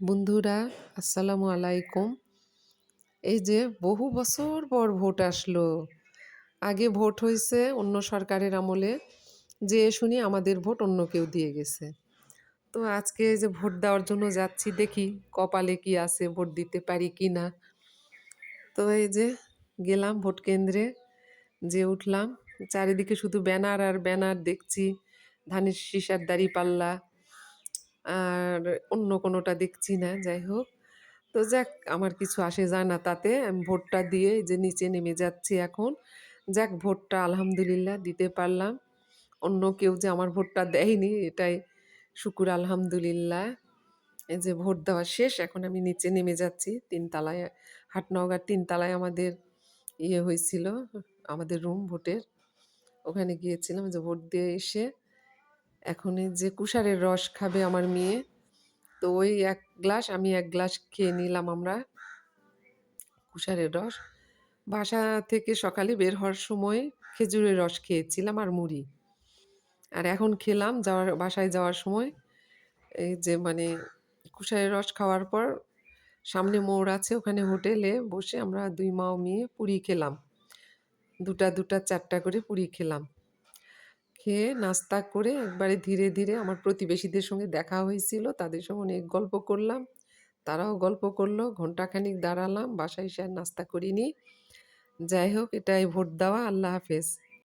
বন্ধুরা, আসসালামু আলাইকুম। এই যে বহু বছর পর ভোট আসলো। আগে ভোট হয়েছে অন্য সরকারের আমলে, যে শুনি আমাদের ভোট অন্য কেউ দিয়ে গেছে। তো আজকে এই যে ভোট দেওয়ার জন্য যাচ্ছি, দেখি কপালে কি আছে, ভোট দিতে পারি কি না। তো এই যে গেলাম ভোট কেন্দ্রে, যে উঠলাম, চারিদিকে শুধু ব্যানার আর ব্যানার দেখছি, ধানের শীষার দাঁড়িপাল্লা, আর অন্য কোনোটা দেখছি না। যাই হোক, তো যাক, আমার কিছু আসে যায় না তাতে। আমি ভোটটা দিয়ে এই যে নিচে নেমে যাচ্ছি এখন। যাক, ভোটটা আলহামদুলিল্লাহ দিতে পারলাম। অন্য কেউ যে আমার ভোটটা দেয়নি, এটাই শুকুর আলহামদুলিল্লাহ। এই যে ভোট দেওয়া শেষ, এখন আমি নিচে নেমে যাচ্ছি তিনতলায়। হাটনগর তিনতলায় আমাদের হয়েছিল, আমাদের রুম ভোটের। ওখানে গিয়েছিলাম যে ভোট দিয়ে এসে এখন এই যে কুশারের রস খাবে আমার মেয়ে। তো ওই এক গ্লাস, আমি এক গ্লাস খেয়ে নিলাম আমরা কুশারের রস। বাসা থেকে সকালে বের হওয়ার সময় খেজুরের রস খেয়েছিলাম আর মুড়ি। আর এখন খেলাম বাসায় যাওয়ার সময় এই যে কুশারের রস খাওয়ার পর সামনে মোড় আছে, ওখানে হোটেলে বসে আমরা দুই মা ও মেয়ে পুরি খেলাম। দুটা দুটা চারটা করে পুরি খেলাম। খেয়ে নাস্তা করে একবারে ধীরে ধীরে আমার প্রতিবেশীদের সঙ্গে দেখা হয়েছিল, তাদের সঙ্গে অনেক গল্প করলাম, তারাও গল্প করলো। ঘন্টাখানিক দাঁড়ালাম, বাসায় এসে আর নাস্তা করিনি। যাই হোক, এটাই ভোট দেওয়া। আল্লাহ হাফেজ।